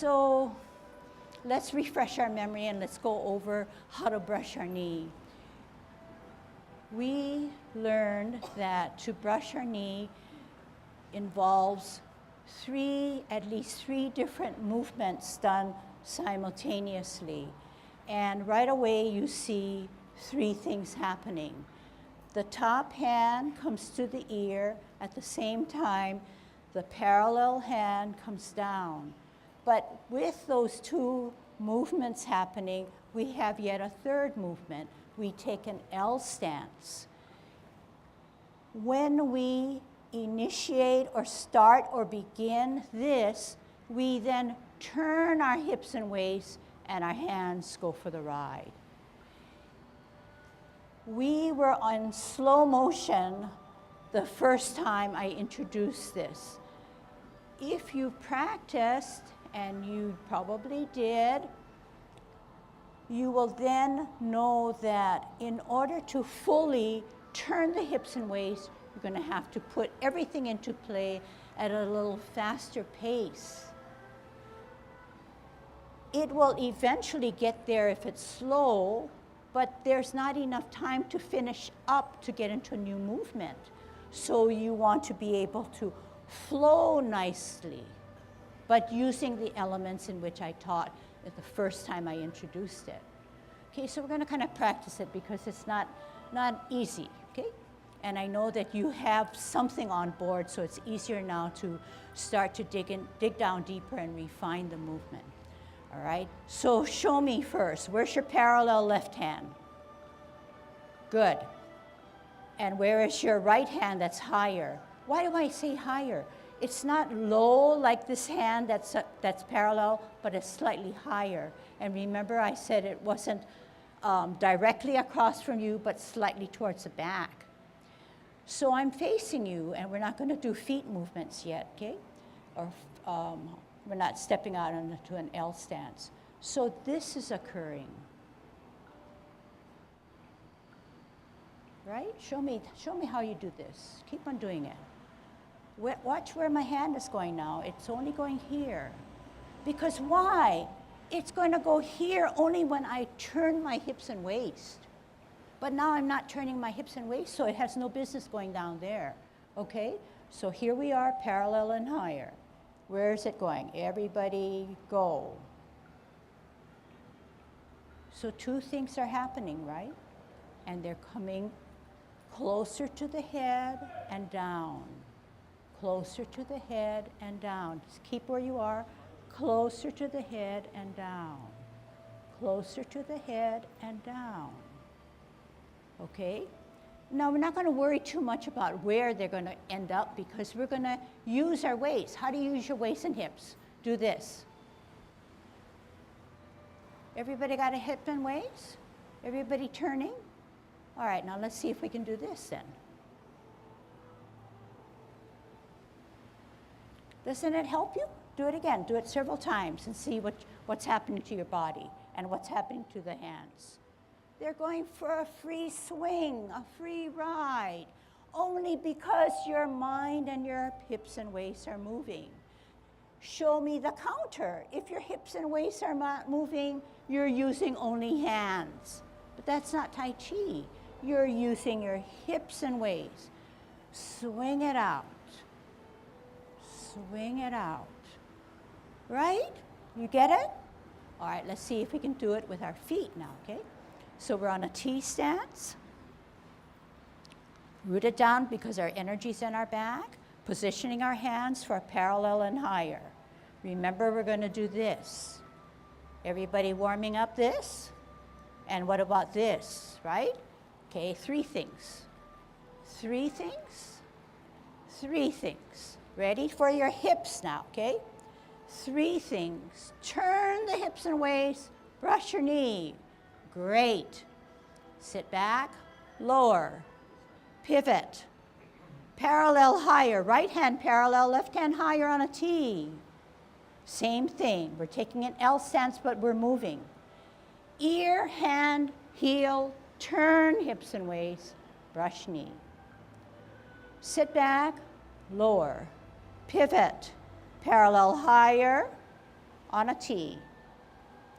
So let's refresh our memory and let's go over how to brush our knee. We learned that to brush our knee involves at least three different movements done simultaneously. And right away you see three things happening. The top hand comes to the ear. At the same time, the parallel hand comes down. But with those two movements happening, we have yet a third movement. We take an L stance. When we initiate or start or begin this, we then turn our hips and waist and our hands go for the ride. We were on slow motion the first time I introduced this. If you practiced, and you probably did, you will then know that in order to fully turn the hips and waist, you're going to have to put everything into play at a little faster pace. It will eventually get there if it's slow, but there's not enough time to finish up to get into a new movement. So you want to be able to flow nicely, but using the elements in which I taught the first time I introduced it. Okay, so we're going to kind of practice it because it's not easy, okay? And I know that you have something on board, so it's easier now to start to dig down deeper and refine the movement. All right, so show me first. Where's your parallel left hand? Good. And where is your right hand that's higher? Why do I say higher? It's not low like this hand that's parallel, but it's slightly higher. And remember I said it wasn't directly across from you, but slightly towards the back. So I'm facing you, and we're not going to do feet movements yet, okay? Or we're not stepping out into an L stance. So this is occurring. Right? Show me how you do this. Keep on doing it. Watch where my hand is going now. It's only going here. Because why? It's going to go here only when I turn my hips and waist. But now I'm not turning my hips and waist, so it has no business going down there. Okay? So here we are, parallel and higher. Where is it going? Everybody go. So two things are happening, right? And they're coming closer to the head and down. Closer to the head and down. Just keep where you are. Closer to the head and down. Closer to the head and down. Okay? Now, we're not going to worry too much about where they're going to end up because we're going to use our waist. How do you use your waist and hips? Do this. Everybody got a hip and waist? Everybody turning? All right, now let's see if we can do this then. Doesn't it help you? Do it again. Do it several times and see what's happening to your body and what's happening to the hands. They're going for a free swing, a free ride, only because your mind and your hips and waists are moving. Show me the counter. If your hips and waists are not moving, you're using only hands. But that's not Tai Chi. You're using your hips and waists. Swing it out. Swing it out. Right? You get it? All right, let's see if we can do it with our feet now, okay? So we're on a T stance. Rooted down because our energy's in our back. Positioning our hands for parallel and higher. Remember, we're going to do this. Everybody warming up this? And what about this, right? Okay, three things. Three things. Three things. Ready for your hips now, okay? Three things. Turn the hips and waist. Brush your knee. Great. Sit back. Lower. Pivot. Parallel higher. Right hand parallel, left hand higher on a T. Same thing. We're taking an L stance, but we're moving. Ear, hand, heel, turn hips and waist, brush knee. Sit back, lower. Pivot. Parallel higher on a T.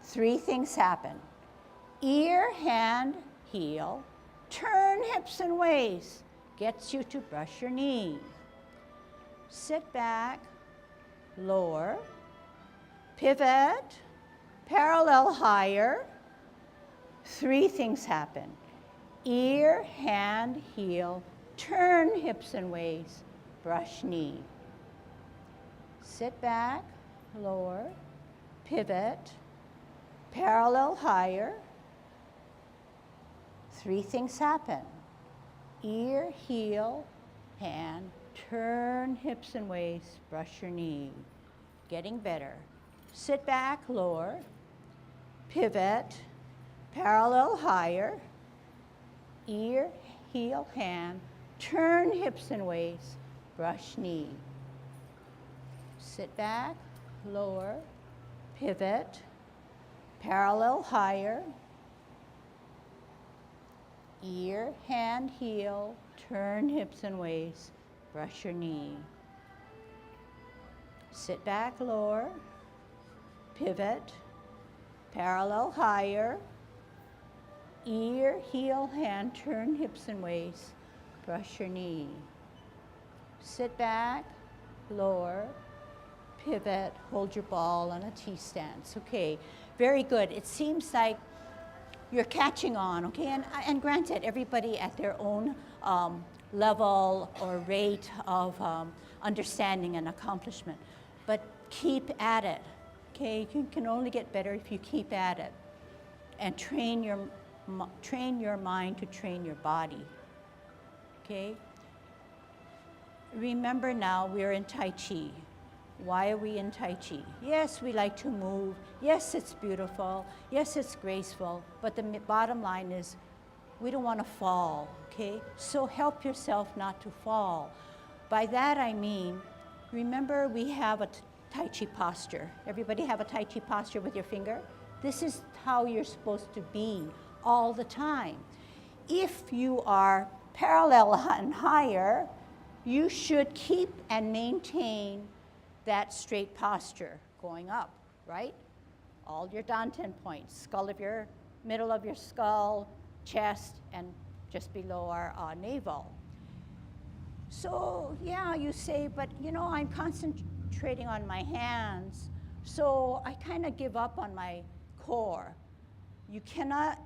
3 things happen. Ear, hand, heel, turn hips and waist, gets you to brush your knee. Sit back, lower, pivot, parallel higher. 3 things happen. Ear, hand, heel, turn hips and waist, brush knee. Sit back, lower, pivot, parallel higher. 3 things happen. Ear, heel, hand, turn hips and waist, brush your knee. Getting better. Sit back, lower, pivot, parallel higher, ear, heel, hand, turn hips and waist, brush knee. Sit back, lower, pivot, parallel higher, ear, hand, heel, turn hips and waist, brush your knee. Sit back, lower, pivot, parallel higher, ear, heel, hand, turn hips and waist, brush your knee. Sit back, lower, pivot, hold your ball on a T-stance. Okay, very good. It seems like you're catching on, okay? And granted, everybody at their own level or rate of understanding and accomplishment, but keep at it, okay? You can only get better if you keep at it and train your mind to train your body, okay? Remember now, we're in Tai Chi. Why are we in Tai Chi? Yes, we like to move. Yes, it's beautiful. Yes, it's graceful. But the bottom line is, we don't want to fall, okay? So help yourself not to fall. By that I mean, remember we have a Tai Chi posture. Everybody have a Tai Chi posture with your finger? This is how you're supposed to be all the time. If you are parallel and higher, you should keep and maintain that straight posture going up, right? All your danten points, middle of your skull, chest, and just below our navel. So yeah, you say, but you know, I'm concentrating on my hands, so I kind of give up on my core. You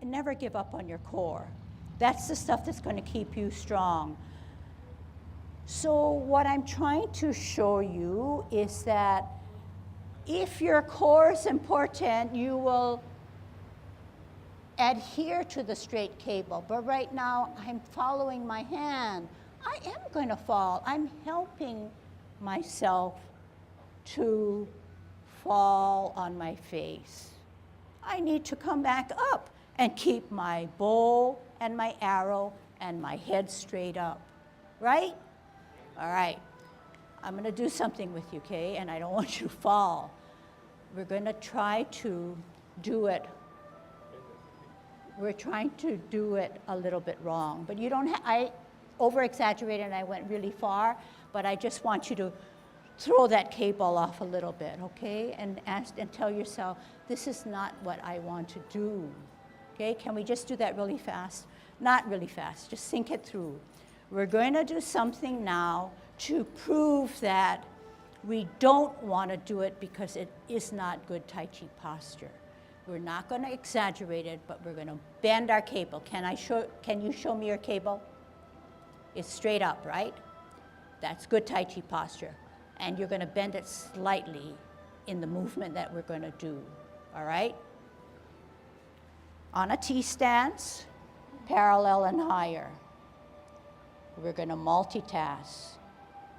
never give up on your core. That's the stuff that's going to keep you strong. So what I'm trying to show you is that if your core is important, you will adhere to the straight cable. But right now, I'm following my hand. I am going to fall. I'm helping myself to fall on my face. I need to come back up and keep my bow and my arrow and my head straight up, right? All right, I'm going to do something with you, okay? And I don't want you to fall. We're going to try to do it. We're trying to do it a little bit wrong. But you don't I over-exaggerated and I went really far, but I just want you to throw that cable off a little bit, okay? And tell yourself, this is not what I want to do, okay? Can we just do that really fast? Not really fast, just think it through. We're going to do something now to prove that we don't want to do it because it is not good Tai Chi posture. We're not going to exaggerate it, but we're going to bend our cable. Can you show me your cable? It's straight up, right? That's good Tai Chi posture. And you're going to bend it slightly in the movement that we're going to do, all right? On a T stance, parallel and higher. We're going to multitask.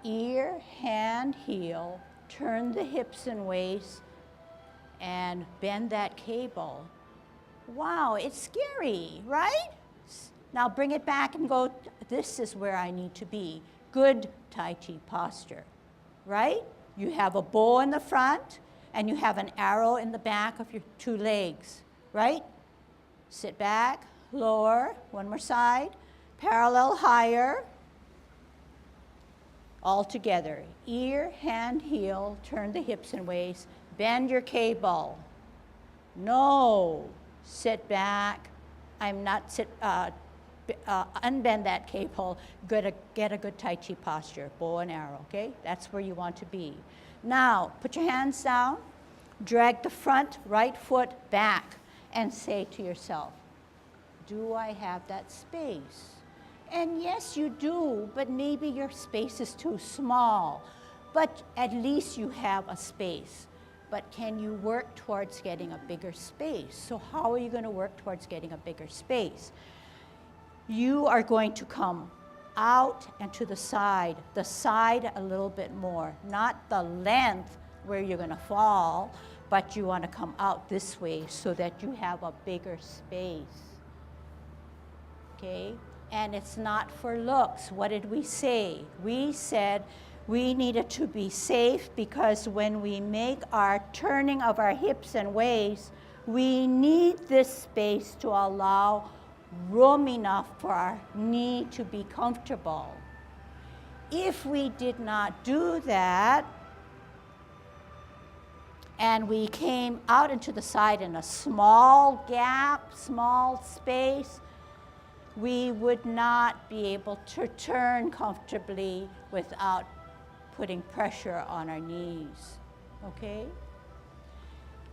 Ear, hand, heel, turn the hips and waist, and bend that cable. Wow, it's scary, right? Now bring it back and go, this is where I need to be. Good Tai Chi posture, right? You have a bow in the front, and you have an arrow in the back of your 2 legs, right? Sit back, lower, one more side. Parallel higher, all together. Ear, hand, heel, turn the hips and waist, bend your cable. No, sit back. Unbend that cable, get a good Tai Chi posture, bow and arrow, okay? That's where you want to be. Now, put your hands down, drag the front right foot back, and say to yourself, do I have that space? And yes, you do, but maybe your space is too small. But at least you have a space. But can you work towards getting a bigger space? So how are you going to work towards getting a bigger space? You are going to come out and to the side a little bit more, not the length where you're going to fall, but you want to come out this way so that you have a bigger space. Okay? And it's not for looks. What did we say? We said we needed to be safe because when we make our turning of our hips and waists, we need this space to allow room enough for our knee to be comfortable. If we did not do that, and we came out into the side in a small gap, small space, we would not be able to turn comfortably without putting pressure on our knees, okay?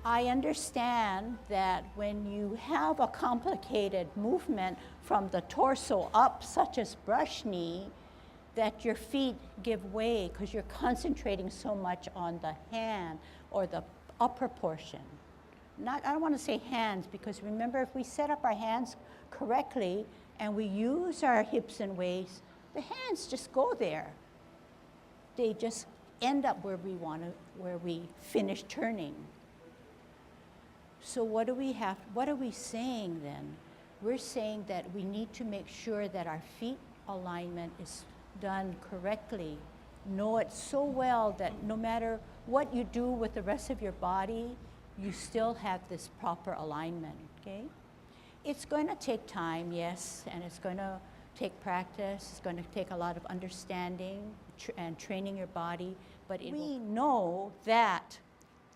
I understand that when you have a complicated movement from the torso up, such as brush knee, that your feet give way because you're concentrating so much on the hand or the upper portion. I don't want to say hands, because remember, if we set up our hands correctly and we use our hips and waists, the hands just go there. They just end up where we finish turning. So what are we saying then? We're saying that we need to make sure that our feet alignment is done correctly. Know it so well that no matter what you do with the rest of your body, you still have this proper alignment, okay? It's going to take time, yes, and it's going to take practice. It's going to take a lot of understanding and training your body, but we know that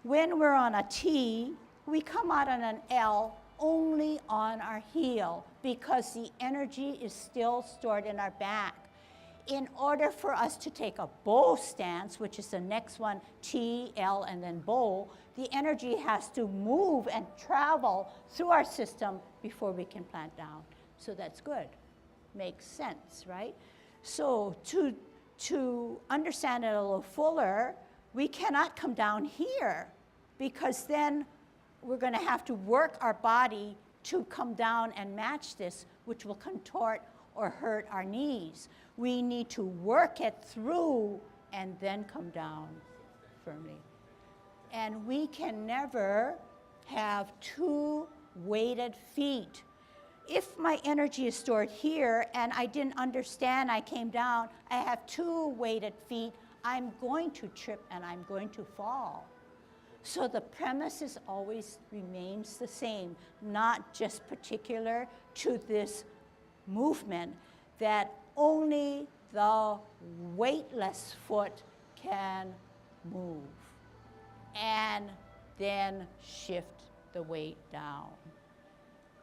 when we're on a T, we come out on an L only on our heel because the energy is still stored in our back. In order for us to take a bow stance, which is the next one, T, L, and then bow, the energy has to move and travel through our system before we can plant down. So that's good. Makes sense, right? So to understand it a little fuller, we cannot come down here because then we're going to have to work our body to come down and match this, which will contort or hurt our knees. We need to work it through and then come down firmly. And we can never have two weighted feet. If my energy is stored here and I didn't understand, I came down, I have two weighted feet, I'm going to trip and I'm going to fall. So the premise is always remains the same, not just particular to this movement, that only the weightless foot can move and then shift the weight down.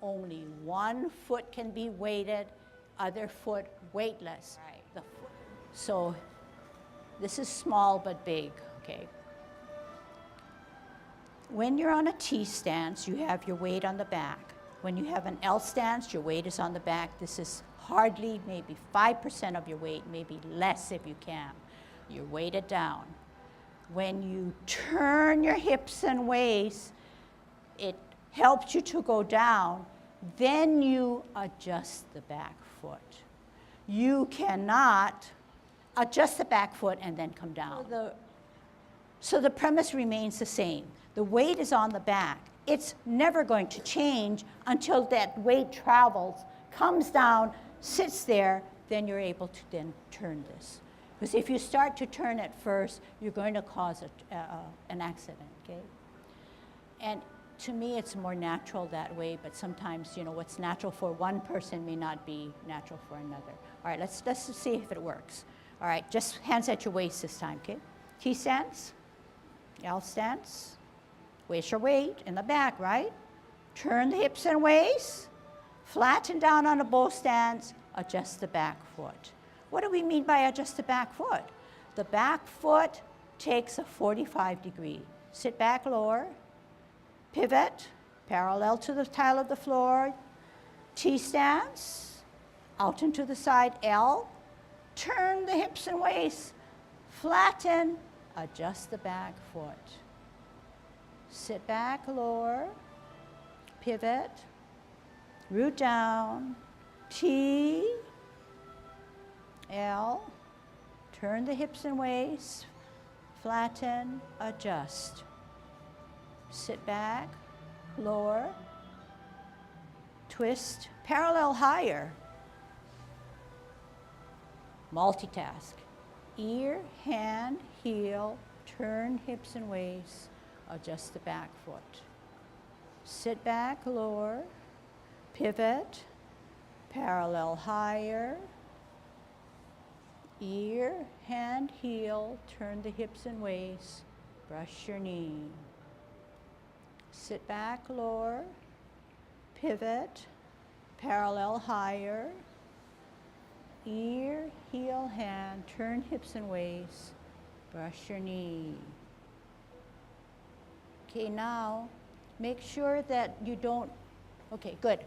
Only one foot can be weighted, other foot weightless. Right. So this is small but big, okay? When you're on a T stance, you have your weight on the back. When you have an L stance, your weight is on the back. This is hardly maybe 5% of your weight, maybe less if you can. You're weighted down. When you turn your hips and waists, it helps you to go down. Then you adjust the back foot. You cannot adjust the back foot and then come down. So the premise remains the same. The weight is on the back. It's never going to change until that weight travels, comes down, sits there, then you're able to then turn this. Because if you start to turn it first, you're going to cause an accident, okay? And to me, it's more natural that way, but sometimes, what's natural for one person may not be natural for another. All right, let's see if it works. All right, just hands at your waist this time, okay? T stance, L stance, Waist your weight in the back, right? Turn the hips and waist, flatten down on the both stance, adjust the back foot. What do we mean by adjust the back foot? The back foot takes a 45 degree. Sit back, lower, pivot, parallel to the tile of the floor, T stance, out into the side, L, turn the hips and waist, flatten, adjust the back foot. Sit back, lower, pivot, root down, T, L, turn the hips and waist, flatten, adjust. Sit back, lower, twist, parallel higher. Multitask. Ear, hand, heel, turn hips and waist, adjust the back foot. Sit back, lower, pivot, parallel higher. Ear, hand, heel, turn the hips and waist, brush your knee. Sit back, lower, pivot, parallel higher. Ear, heel, hand, turn hips and waist, brush your knee. Okay, now make sure that you don't, okay, good.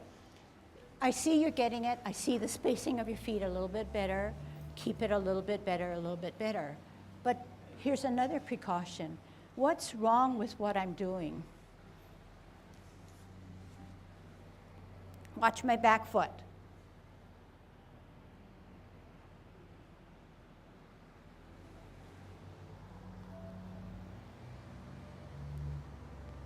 I see you're getting it. I see the spacing of your feet a little bit better. Keep it a little bit better, a little bit better. But here's another precaution. What's wrong with what I'm doing? Watch my back foot.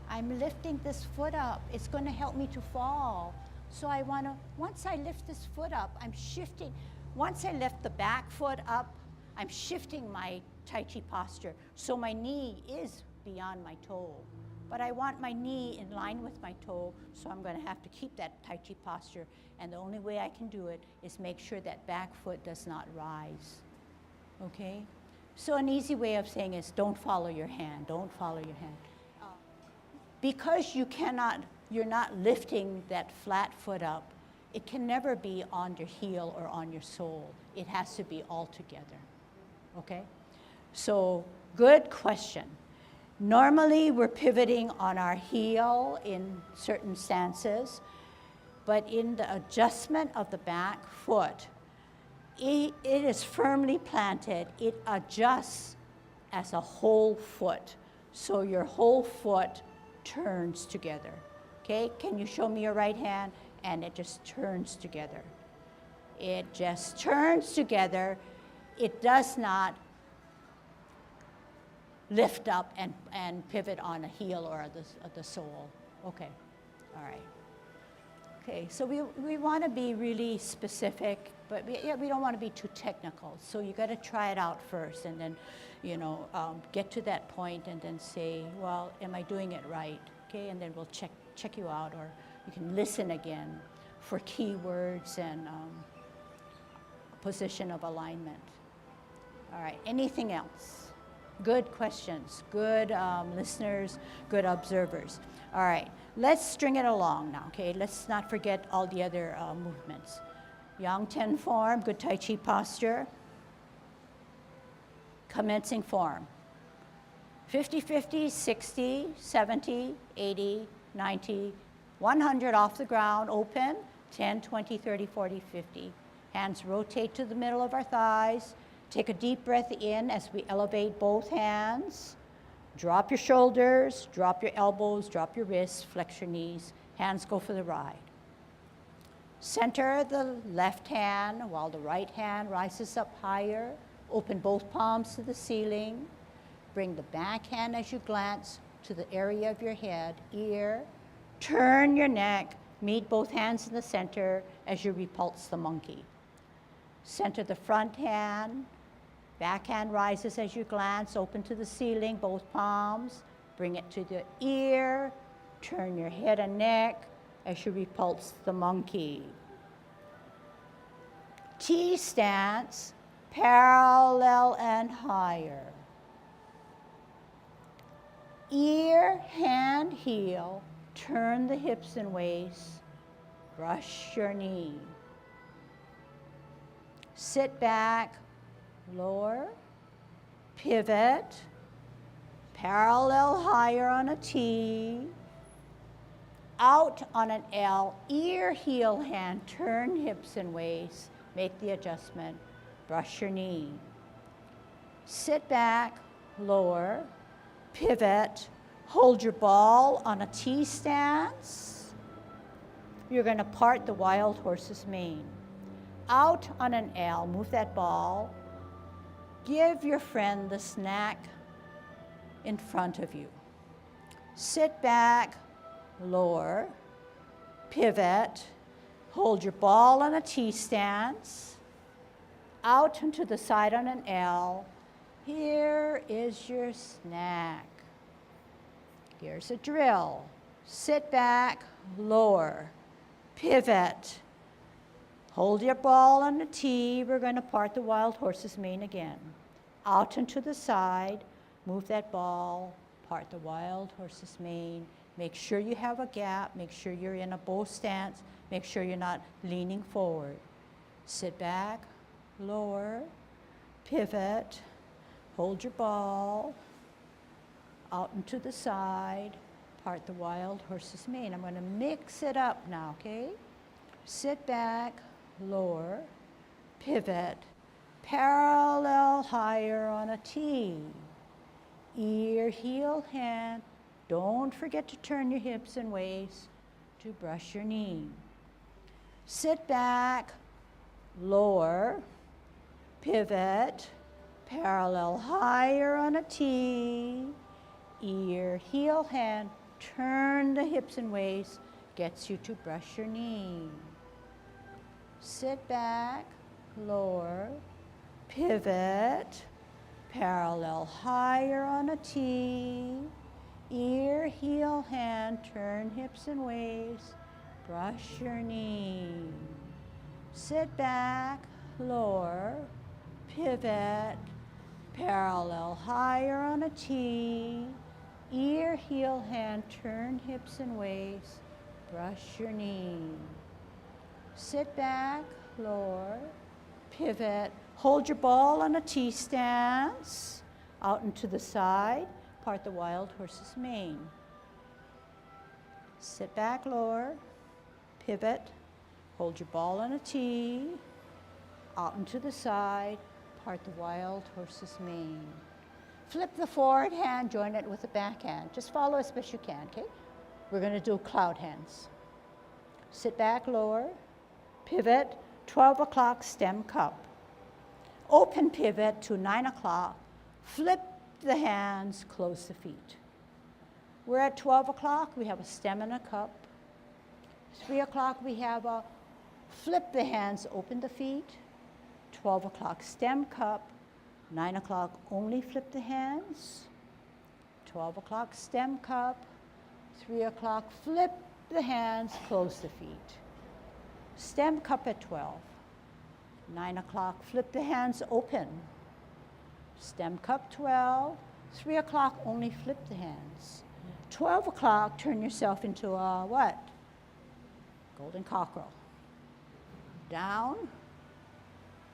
I'm lifting this foot up. It's going to help me to fall. So I want to, once I lift this foot up, I'm shifting. Once I lift the back foot up, I'm shifting my Tai Chi posture. So my knee is beyond my toe. But I want my knee in line with my toe, so I'm going to have to keep that Tai Chi posture. And the only way I can do it is make sure that back foot does not rise. Okay? So an easy way of saying is don't follow your hand. Don't follow your hand. Because you're not lifting that flat foot up, it can never be on your heel or on your sole. It has to be all together, okay? So, good question. Normally, we're pivoting on our heel in certain stances, but in the adjustment of the back foot, it is firmly planted. It adjusts as a whole foot. So your whole foot turns together. Okay, can you show me your right hand? And it just turns together. It just turns together. It does not lift up and pivot on a heel or the sole. Okay, all right. Okay, so we want to be really specific, but we don't want to be too technical. So you got to try it out first, and then, get to that point, and then say, well, am I doing it right? Okay, and then we'll check you out, or you can listen again for keywords and position of alignment. All right, anything else? Good questions, good listeners, good observers. All right, let's string it along now, okay? Let's not forget all the other movements. Yang Ten form, good Tai Chi posture. Commencing form. 50-50, 60, 70, 80, 90, 100 off the ground, open, 10, 20, 30, 40, 50. Hands rotate to the middle of our thighs. Take a deep breath in as we elevate both hands. Drop your shoulders, drop your elbows, drop your wrists, flex your knees. Hands go for the ride. Center the left hand while the right hand rises up higher. Open both palms to the ceiling. Bring the back hand as you glance to the area of your head, ear. Turn your neck, meet both hands in the center as you repulse the monkey. Center the front hand. Back hand rises as you glance, open to the ceiling, both palms. Bring it to the ear. Turn your head and neck as you repulse the monkey. T stance, parallel and higher. ear, hand, heel, turn the hips and waist, brush your knee. Sit back, lower, pivot, parallel higher on a T, out on an L, ear, heel, hand, turn hips and waist, make the adjustment, brush your knee. Sit back, lower, pivot, hold your ball on a T stance. You're going to part the wild horse's mane. Out on an L, move that ball. Give your friend the snack in front of you. Sit back, lower, pivot, hold your ball on a T stance, out and to the side on an L. Here is your snack. Here's a drill. Sit back, lower, pivot, hold your ball on a T. We're going to part the wild horse's mane again. Out and to the side, move that ball, part the wild horse's mane. Make sure you have a gap. Make sure you're in a bow stance. Make sure you're not leaning forward. Sit back, lower, pivot, hold your ball, out and to the side, part the wild horse's mane. I'm going to mix it up now, okay? Sit back, lower, pivot, parallel higher on a T. Ear, heel, hand. Don't forget to turn your hips and waist to brush your knee. Sit back, lower, pivot, parallel higher on a T. Ear, heel, hand, turn the hips and waist, gets you to brush your knee. Sit back, lower, pivot, parallel higher on a T. Ear, heel, hand, turn hips and waist, brush your knee. Sit back, lower, pivot, parallel higher on a T. Ear, heel, hand, turn hips and waist, brush your knee. Sit back, lower, pivot, hold your ball on a T stance, out and to the side, part the wild horse's mane. Sit back, lower, pivot, hold your ball on a T, out and to the side, part the wild horse's mane. Flip the forward hand, join it with the back hand. Just follow as best you can, okay? We're going to do cloud hands. Sit back, lower, pivot, 12 o'clock stem cup. Open pivot to 9 o'clock, flip the hands, close the feet. We're at 12 o'clock, we have a stem and a cup. 3 o'clock, we have a flip the hands, open the feet. 12 o'clock stem cup. 9 o'clock, only flip the hands. 12 o'clock, stem cup. 3 o'clock, flip the hands, close the feet. Stem cup at 12. 9 o'clock, flip the hands, open. Stem cup 12. 3 o'clock, only flip the hands. 12 o'clock, turn yourself into a what? Golden cockerel. Down.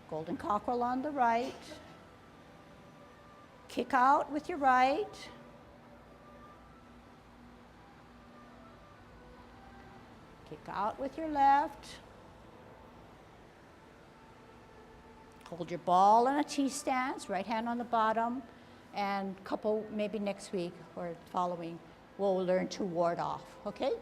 Golden cockerel on the right. Kick out with your right. Kick out with your left. Hold your ball in a T stance, right hand on the bottom, and couple maybe next week or following, we'll learn to ward off, okay?